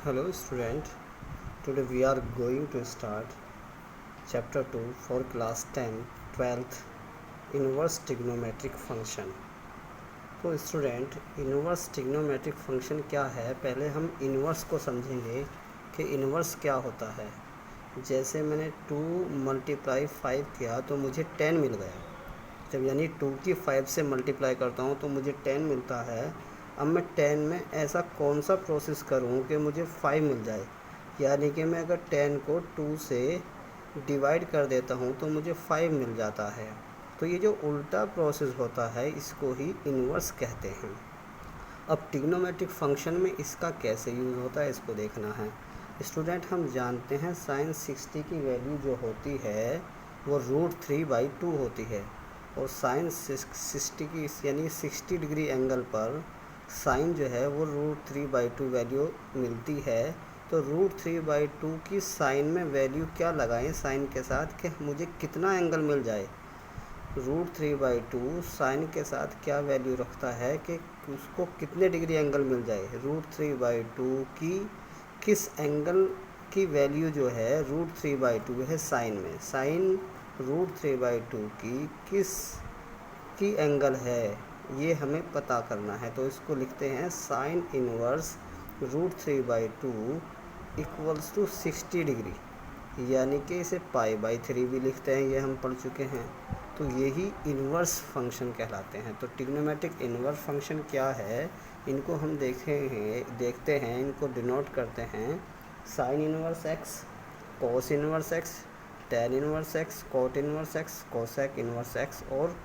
Hello student, today we are going to start chapter 2 for class 10 12th inverse trigonometric function। तो student inverse trigonometric function क्या है, पहले हम inverse को समझेंगे कि इन्वर्स क्या होता है। जैसे मैंने 2 × 5 किया तो मुझे 10 मिल गया। जब यानी 2 की 5 से मल्टीप्लाई करता हूँ तो मुझे 10 मिलता है। अब मैं 10 में ऐसा कौन सा प्रोसेस करूँ कि मुझे 5 मिल जाए, यानी कि मैं अगर 10 को 2 से डिवाइड कर देता हूँ तो मुझे 5 मिल जाता है। तो ये जो उल्टा प्रोसेस होता है इसको ही इन्वर्स कहते हैं। अब ट्रिग्नोमेट्रिक फंक्शन में इसका कैसे यूज़ होता है इसको देखना है। स्टूडेंट हम जानते हैं साइन 60 की वैल्यू जो होती है वो √3/2 होती है, और साइन 60 की यानी 60 डिग्री एंगल पर साइन जो है वो √3/2 वैल्यू मिलती है। तो √3/2 की साइन में वैल्यू क्या लगाएं साइन के साथ कि मुझे कितना एंगल मिल जाए। √3/2 साइन के साथ क्या वैल्यू रखता है कि उसको कितने डिग्री एंगल मिल जाए। √3/2 की किस एंगल की वैल्यू जो है √3/2 है साइन में, साइन √3/2 की किस की एंगल है ये हमें पता करना है। तो इसको लिखते हैं sine inverse √3/2 equals to 60 degree, यानी कि इसे π/3 भी लिखते हैं, ये हम पढ़ चुके हैं। तो यही इन्वर्स फंक्शन कहलाते हैं। तो ट्रिग्नोमेट्रिक इन्वर्स फंक्शन क्या है इनको हम देखते हैं, इनको डिनोट करते हैं sine inverse x, cos inverse x, tan inverse x, cot inverse x, cosec inverse x. और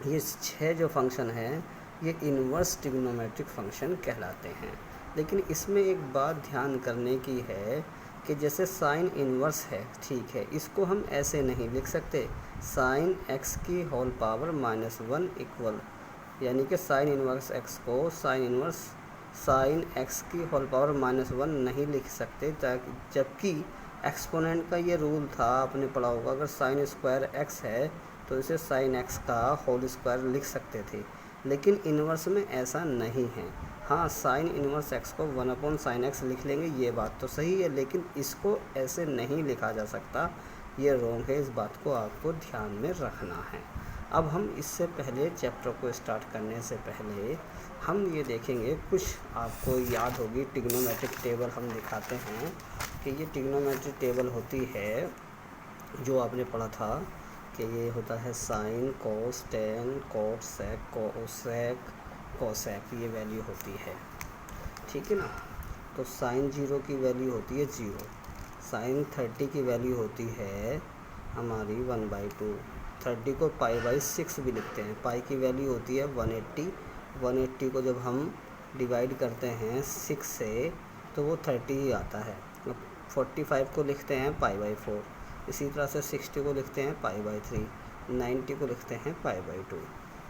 ये 6 जो फंक्शन हैं ये इन्वर्स ट्रिग्नोमेट्रिक फंक्शन कहलाते हैं। लेकिन इसमें एक बात ध्यान करने की है कि जैसे साइन इन्वर्स है, ठीक है, इसको हम ऐसे नहीं लिख सकते साइन एक्स की होल पावर -1 इक्वल, यानी कि साइन इन्वर्स एक्स को साइन इन्वर्स साइन एक्स की होल पावर -1 नहीं लिख सकते, जबकि एक्सपोनेंट का ये रूल था आपने पढ़ा होगा, अगर साइन स्क्वायर एक्स है तो इसे साइन एक्स का होल स्क्वायर लिख सकते थे। लेकिन इन्वर्स में ऐसा नहीं है। हाँ, साइन इन्वर्स एक्स को 1/sin x लिख लेंगे, ये बात तो सही है, लेकिन इसको ऐसे नहीं लिखा जा सकता, ये रॉन्ग है। इस बात को आपको ध्यान में रखना है। अब हम इससे पहले चैप्टर को स्टार्ट करने से पहले हम ये देखेंगे, कुछ आपको याद होगी ट्रिग्नोमेट्रिक टेबल हम दिखाते हैं कि ये ट्रिग्नोमेट्रिक टेबल होती है जो आपने पढ़ा था कि ये होता है साइन, कॉस, टेन, कॉट, सेक, कोसेक, कोसेक, ये वैल्यू होती है, ठीक है ना। तो साइन 0 की वैल्यू होती है 0, साइन 30 की वैल्यू होती है हमारी 1/2, 30 को π/6 भी लिखते हैं, पाई की वैल्यू होती है 180, 180 को जब हम डिवाइड करते हैं 6 से तो वो 30 ही आता है। 45 को लिखते हैं π/4, इसी तरह से 60 को लिखते हैं π/3, 90 को लिखते हैं π/2।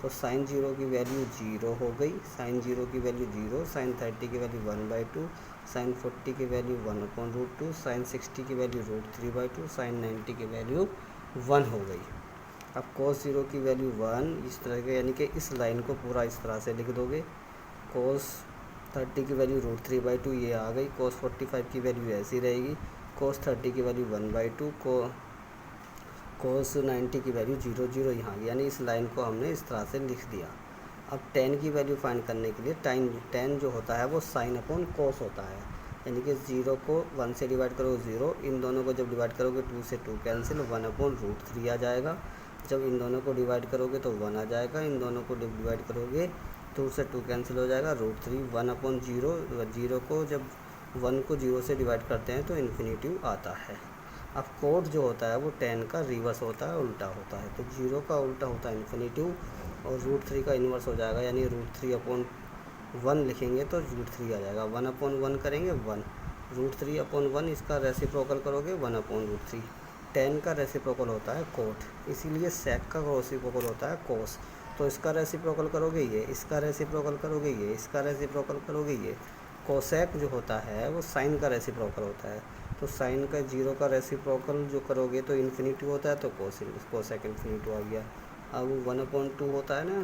तो साइन 0 की वैल्यू 0 हो गई, साइन 0 की वैल्यू 0, साइन 30 की वैल्यू 1/2, साइन 40 की वैल्यू 1/√2, साइन 60 की वैल्यू √3/2, साइन 90 की वैल्यू 1 हो गई। अब cos 0 की वैल्यू 1, इस तरह के, यानी कि इस लाइन को पूरा इस तरह से लिख दोगे। cos 30 की वैल्यू √3/2 ये आ गई, cos 45 की वैल्यू ऐसी रहेगी, cos 30 की वैल्यू 1/2, cos 90 की वैल्यू 0 यहाँ, यानी इस लाइन को हमने इस तरह से लिख दिया। अब tan की वैल्यू फाइंड करने के लिए tan जो होता है वो sin अपॉन cos होता है, यानी कि 0 को 1 से डिवाइड करो 0, इन दोनों को जब डिवाइड करोगे 2 से 2 कैंसिल, 1/√3 आ जाएगा। जब इन दोनों को डिवाइड करोगे तो 1 आ जाएगा, इन दोनों को डिवाइड करोगे 2 से 2 कैंसिल हो जाएगा, √3, 1/0, 0 को जब 1 को 0 से डिवाइड करते हैं तो इन्फिनेटिव आता है। अब कोट जो होता है वो 10 का रिवर्स होता है, उल्टा होता है, तो 0 का उल्टा होता है इन्फिनेटिव, और √3 का इन्वर्स हो जाएगा, यानी √3/1 लिखेंगे तो √3 आ जाएगा, 1/1 करेंगे 1, √3/1 इसका रेसिप्रोकल करोगे 1/√3। 10 का रेसिप्रोकल होता है कोट, इसीलिए सेक का रेसिप्रोकल होता है कोस। तो इसका रेसिप्रोकल करोगे ये, इसका रेसिप्रोकल करोगे ये, इसका रेसिप्रोकल करोगे ये। कोसेक जो होता है वो साइन का रेसिप्रोकल होता है, तो साइन का 0 का रेसिप्रोकल जो करोगे तो इन्फिनिटी होता है, तो कोसेक इन्फिनिटी आ गया। अब 1/2 होता है ना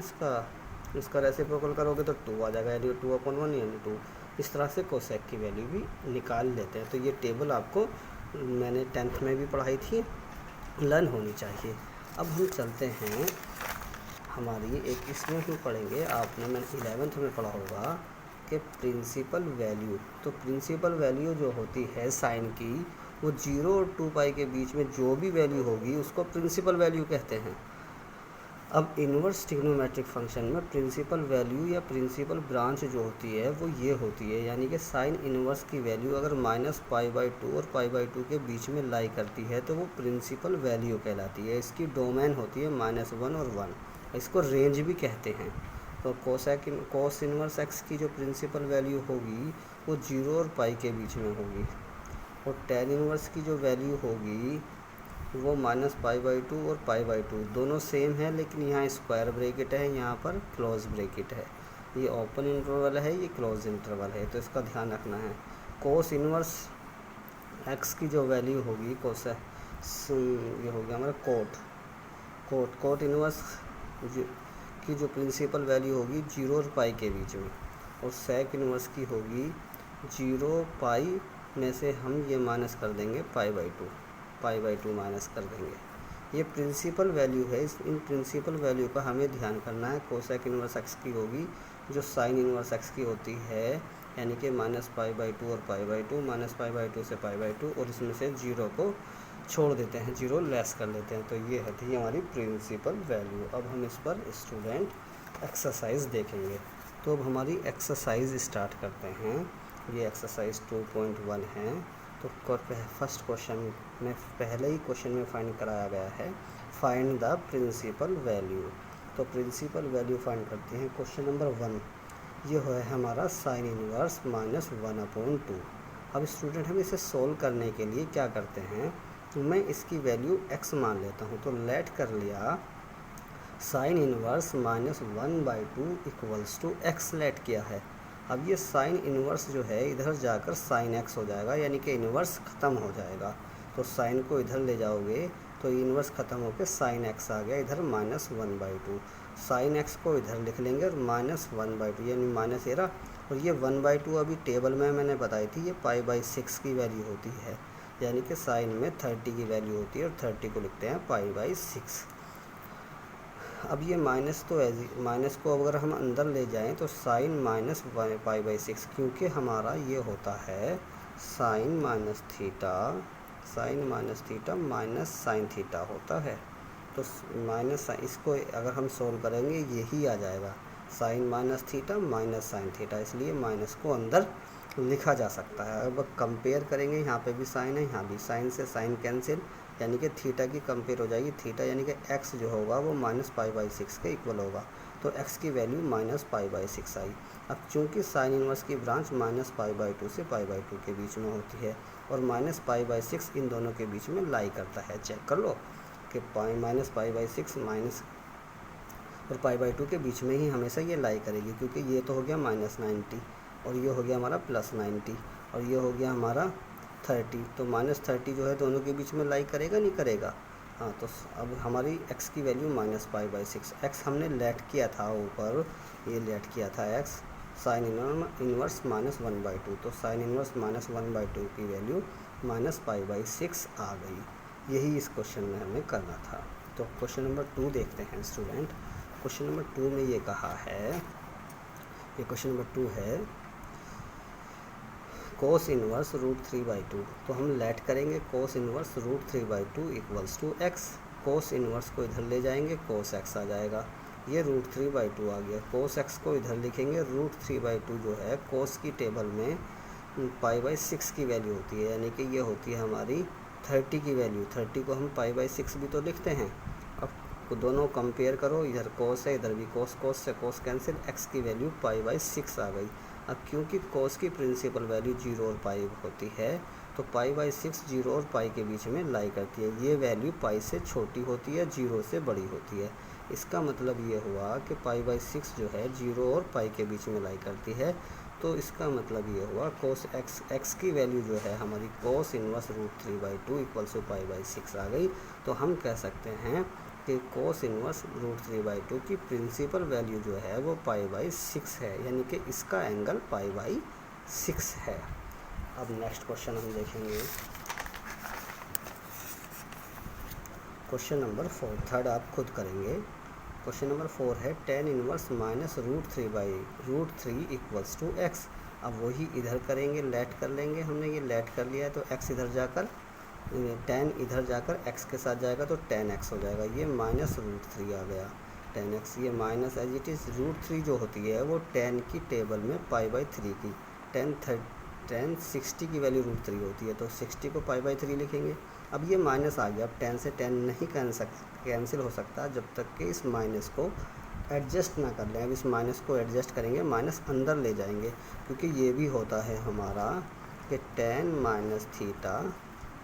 इसका रेसिप्रोकल करोगे तो 2 आ जाएगा, यानी 2/1 यानी 2। इस तरह से कोसेक की वैल्यू भी निकाल लेते हैं। तो ये टेबल आपको मैंने 10th में भी पढ़ाई थी, लर्न होनी चाहिए। अब हम चलते हैं हमारी एक, इसमें हम पढ़ेंगे, आपने मैंने 11th में पढ़ा होगा कि प्रिंसिपल वैल्यू। तो प्रिंसिपल वैल्यू जो होती है साइन की, वो 0 और 2 पाई के बीच में जो भी वैल्यू होगी उसको प्रिंसिपल वैल्यू कहते हैं। अब इन्वर्स ट्रिग्नोमेट्रिक फंक्शन में प्रिंसिपल वैल्यू या प्रिंसिपल ब्रांच जो होती है वो ये होती है, यानी कि साइन इन्वर्स की वैल्यू अगर -π/2 और π/2 के बीच में लाई करती है तो वो प्रिंसिपल वैल्यू कहलाती है। इसकी डोमेन होती है -1 और 1, इसको रेंज भी कहते हैं। तो कोस इन्वर्स एक्स की जो प्रिंसिपल वैल्यू होगी वो 0 और पाई के बीच में होगी, और टेन इन्वर्स की जो वैल्यू होगी वो -π/2 और π/2 दोनों सेम है, लेकिन यहाँ स्क्वायर ब्रैकेट है, यहाँ पर क्लोज ब्रैकेट है। ये ओपन इंटरवल है, ये क्लोज इंटरवल है, तो इसका ध्यान रखना है। कोस इन्वर्स एक्स की जो वैल्यू होगी ये हो गया हमारा कोट इन्वर्स की जो प्रिंसिपल वैल्यू होगी 0 और पाई के बीच में, और सेक इन्वर्स की होगी 0 पाई में से हम ये माइनस कर देंगे π/2 माइनस कर देंगे। ये प्रिंसिपल वैल्यू है। इन प्रिंसिपल वैल्यू का हमें ध्यान करना है। कोसेक इन्वर्स एक्स की होगी जो साइन इन्वर्स एक्स की होती है, यानी कि -π/2 और π/2, -π/2 से π/2, और इसमें से 0 को छोड़ देते हैं, 0 लेस कर लेते हैं। तो ये है थी हमारी प्रिंसिपल वैल्यू। अब हम इस पर स्टूडेंट एक्सरसाइज देखेंगे। तो अब हमारी एक्सरसाइज स्टार्ट करते हैं। ये एक्सरसाइज 2.1 है। तो फर्स्ट क्वेश्चन में, पहले ही क्वेश्चन में फाइंड कराया गया है, फाइंड द प्रिंसिपल वैल्यू। तो प्रिंसिपल वैल्यू फाइंड करते हैं। क्वेश्चन नंबर 1 ये है हमारा साइन इनवर्स -1/2। अब स्टूडेंट हम इसे सोल्व करने के लिए क्या करते हैं, तो मैं इसकी वैल्यू x मान लेता हूँ। तो लेट कर लिया साइन इनवर्स -1/2 = x लेट किया है। अब ये साइन इन्वर्स जो है इधर जाकर साइन एक्स हो जाएगा, यानी कि इन्वर्स ख़त्म हो जाएगा। तो साइन को इधर ले जाओगे तो इन्वर्स ख़त्म होकर साइन एक्स आ गया, इधर -1/2। साइन एक्स को इधर लिख लेंगे और -1/2 यानी माइनस एरा, और ये 1/2 अभी टेबल में मैंने बताई थी, ये π/6 की वैल्यू होती है, यानी कि साइन में 30 की वैल्यू होती है, और 30 को लिखते हैं π/6। अब ये माइनस को अगर हम अंदर ले जाएं तो साइन -π/6, क्योंकि हमारा ये होता है sine minus theta minus sine theta होता है। तो माइनस, इसको अगर हम सोल्व करेंगे यही आ जाएगा, sine minus theta minus sine theta, इसलिए माइनस को अंदर लिखा जा सकता है। अब कंपेयर करेंगे, यहाँ पे भी साइन है, यहाँ भी साइन से साइन कैंसिल, यानी कि थीटा की कंपेयर हो जाएगी थीटा, यानी कि x जो होगा वो -π/6 के इक्वल होगा। तो x की वैल्यू -π/6 आई। अब चूंकि साइन इनवर्स की ब्रांच -π/2 से π/2 के बीच में होती है, और -π/6 इन दोनों के बीच में लाई करता है। चेक कर लो कि -π/6 माइनस और π/2 के बीच में ही हमेशा ये लाई करेगी, क्योंकि ये तो हो गया -90 और ये हो गया हमारा +90 और ये हो गया हमारा 30। तो -30 जो है दोनों के बीच में लाई करेगा, नहीं करेगा? हाँ, तो अब हमारी x की वैल्यू -π/6, x हमने लेट किया था ऊपर, ये लेट किया था x साइन इनवर्स -1/2। तो साइन इनवर्स -1/2 की वैल्यू -π/6 आ गई। यही इस क्वेश्चन में हमें करना था। तो क्वेश्चन नंबर 2 देखते हैं स्टूडेंट। क्वेश्चन नंबर 2 में ये कहा है, ये क्वेश्चन नंबर 2 है कोस इनवर्स √3/2। तो हम लेट करेंगे cos inverse √3/2 = x। Cos inverse को इधर ले जाएंगे, कोस x आ जाएगा, ये √3/2 आ गया। कोस x को इधर लिखेंगे, √3/2 जो है कोस की टेबल में π/6 की वैल्यू होती है, यानी कि ये होती है हमारी 30 की वैल्यू। 30 को हम π/6 भी तो लिखते हैं। अब दोनों कंपेयर करो, इधर कोस है, इधर भी कोस, कोस से कोस कैंसिल, x की वैल्यू π/6 आ गई। अब क्योंकि कोस की प्रिंसिपल वैल्यू 0 और पाई होती है, तो π/6 0 और पाई के बीच में लाई करती है। ये वैल्यू पाई से छोटी होती है, 0 से बड़ी होती है। इसका मतलब ये हुआ कि π/6 जो है 0 और पाई के बीच में लाई करती है। तो इसका मतलब ये हुआ कोस x की वैल्यू जो है हमारी कोस इनवर्स √3/2 = π/6 आ गई। तो हम कह सकते हैं कि कोस इनवर्स √3/2 की प्रिंसिपल वैल्यू जो है वो π/6 है, यानी कि इसका एंगल π/6 6 है। अब नेक्स्ट क्वेश्चन हम देखेंगे, क्वेश्चन नंबर 4, थर्ड आप खुद करेंगे। क्वेश्चन नंबर 4 है tan inverse minus √3 equals to x। अब वही इधर करेंगे, लेट कर लेंगे, हमने ये लेट कर लिया है तो x इधर जाकर tan इधर जाकर x के साथ जाएगा तो tan x हो जाएगा। ये माइनस √3 आ गया tan x, ये माइनस एज इट इज़ √3 जो होती है वो tan की टेबल में π/3 की tan 60 की वैल्यू √3 होती है तो 60 को π/3 लिखेंगे। अब ये माइनस आ गया, अब tan से tan नहीं कैंसिल हो सकता जब तक कि इस माइनस को एडजस्ट ना कर लें। अब इस माइनस को एडजस्ट करेंगे, माइनस अंदर ले जाएंगे, क्योंकि ये भी होता है हमारा कि tan minus theta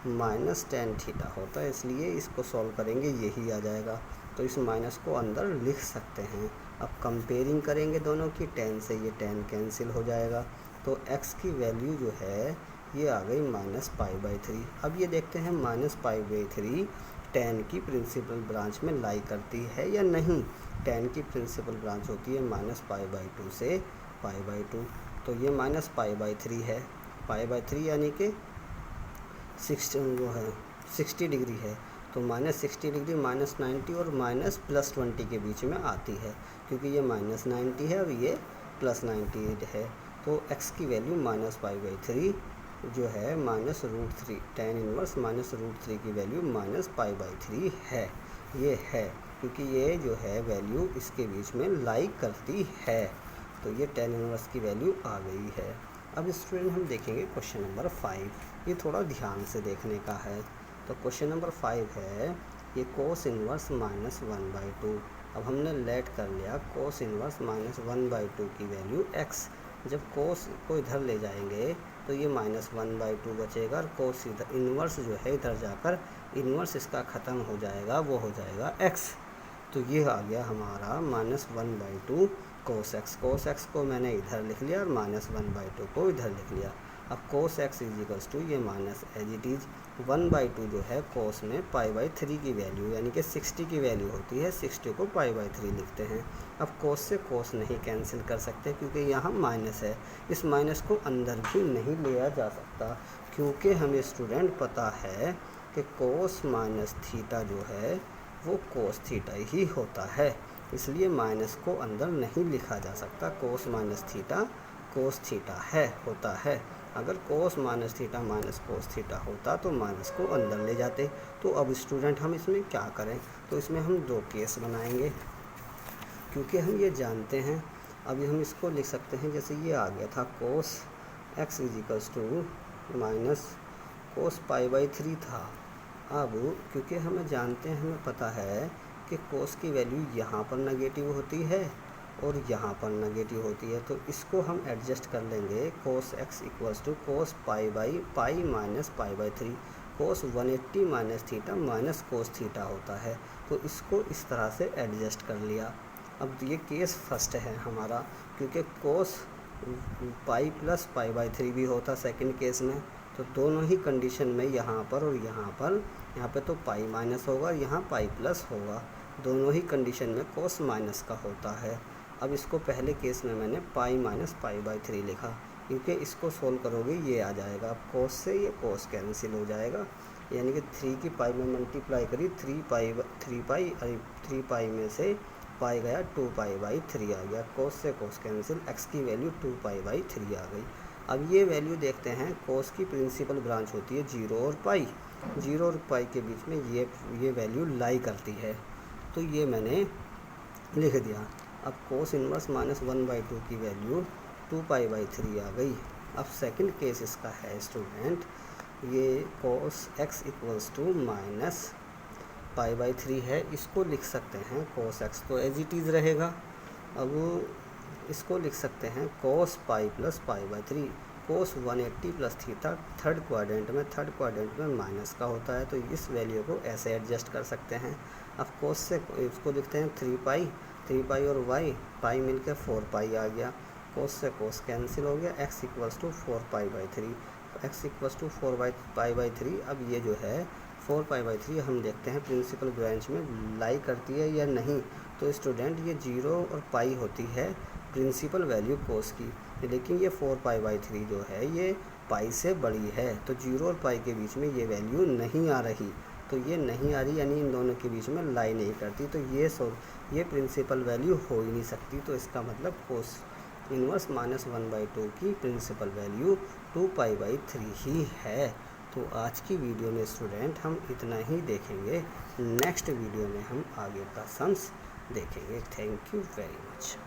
minus tan theta होता है, इसलिए इसको सॉल्व करेंगे यही आ जाएगा। तो इस माइनस को अंदर लिख सकते हैं। अब कंपेयरिंग करेंगे दोनों की, tan से ये tan कैंसिल हो जाएगा तो x की वैल्यू जो है ये आ गई -π/3। अब ये देखते हैं -π/3 tan की प्रिंसिपल ब्रांच में लाई करती है या नहीं। tan की प्रिंसिपल ब्रांच होती है -π/2 से π/2, तो ये -π/3 है। π/3 यानी कि 60 डिग्री है, तो -60 डिग्री -90 और -+20 के बीच में आती है, क्योंकि ये -90 है और ये +90 है। तो x की वैल्यू -π/3 जो है -√3 tan इनवर्स -√3 की वैल्यू -π/3 है। ये है क्योंकि ये जो है वैल्यू इसके बीच में लाई करती है, तो ये tan इनवर्स की वैल्यू आ गई है। अब स्टूडेंट हम देखेंगे क्वेश्चन नंबर 5, ये थोड़ा ध्यान से देखने का है। तो क्वेश्चन नंबर 5 है ये cos इनवर्स -1/2। अब हमने लेट कर लिया cos इनवर्स -1/2 की वैल्यू x। जब cos को इधर ले जाएंगे तो ये -1/2 बचेगा और cos इधर इन्वर्स जो है इधर जाकर इन्वर्स इसका ख़त्म हो जाएगा, वो हो जाएगा x। तो ये आ गया हमारा -1/2 cos x को मैंने इधर लिख लिया और -1/2 को इधर लिख लिया। अब cos x इजिकल्स टू ये माइनस एज इट इज़ 1/2 जो है cos में π/3 की वैल्यू यानी कि 60 की वैल्यू होती है, 60 को π/3 लिखते हैं। अब cos से cos नहीं कैंसिल कर सकते क्योंकि यहाँ माइनस है, इस माइनस को अंदर भी नहीं लिया जा सकता, क्योंकि हमें स्टूडेंट पता है कि cos माइनस थीटा जो है वो cos थीटा ही होता है, इसलिए माइनस को अंदर नहीं लिखा जा सकता। cos minus theta cos theta है होता है। अगर cos minus theta minus cos theta होता तो माइनस को अंदर ले जाते। तो अब स्टूडेंट हम इसमें क्या करें, तो इसमें हम दो केस बनाएंगे, क्योंकि हम ये जानते हैं। अभी हम इसको लिख सकते हैं, जैसे ये आ गया था cos x equals to minus cos π/3 था। अब क्योंकि हमें जानते हैं, हमें पता है कि cos की वैल्यू यहाँ पर नेगेटिव होती है और यहाँ पर नेगेटिव होती है, तो इसको हम एडजस्ट कर लेंगे। cos x equals to cos π minus π/3, cos 180 minus theta minus cos theta होता है, तो इसको इस तरह से एडजस्ट कर लिया। अब ये केस फर्स्ट है हमारा, क्योंकि cos π प्लस π/3 भी होता सेकंड केस में, तो दोनों ही कंडीशन में यहाँ पर और यहाँ पे तो पाई माइनस होगा, यहाँ पाई प्लस होगा, दोनों ही कंडीशन में cos माइनस का होता है। अब इसको पहले केस में मैंने पाई माइनस π/3 लिखा, क्योंकि इसको सोल्व करोगे ये आ जाएगा, cos से ये cos कैंसिल हो जाएगा, यानी कि 3 की पाई में मल्टीप्लाई करी 3 पाई में से पाई गया 2π/3 आ गया, cos से cos कैंसिल, x की वैल्यू 2π/3 आ गई। अब ये वैल्यू देखते हैं, cos की प्रिंसिपल ब्रांच होती है 0 और पाई, 0 और पाई के बीच में ये वैल्यू लाई करती है, तो ये मैंने लिख दिया। अब cos इनवर्स -1/2 की वैल्यू 2π/3 आ गई। अब सेकंड केस इसका है स्टूडेंट, ये cos x इक्वल्स टू -π/3 है, इसको लिख सकते हैं cos x तो एज इट इज़ रहेगा। अब इसको लिख सकते हैं cos π plus π/3, cos 180 plus theta third quadrant में माइनस का होता है, तो इस वैल्यू को ऐसे एडजस्ट कर सकते हैं। अब cos से इसको लिखते हैं 3π और y पाई मिलकर 4π आ गया, cos से cos कैंसिल हो गया, x equals to 4π/3, x equals to 4π/3। अब ये जो है 4π/3 हम देखते हैं प्रिंसिपल ब्रांच में लाई करती है या नहीं। तो स्टूडेंट ये 0 और पाई होती है प्रिंसिपल वैल्यू cos की, लेकिन ये 4π/3 जो है ये पाई से बड़ी है, तो 0 और पाई के बीच में ये वैल्यू नहीं आ रही, तो ये नहीं आ रही यानी इन दोनों के बीच में लाई नहीं करती, तो ये प्रिंसिपल वैल्यू हो ही नहीं सकती। तो इसका मतलब कोस इनवर्स -1/2 की प्रिंसिपल वैल्यू 2π/3 ही है। तो आज की वीडियो में स्टूडेंट हम इतना ही देखेंगे, नेक्स्ट वीडियो में हम आगे का सम्स देखेंगे। Thank you very much.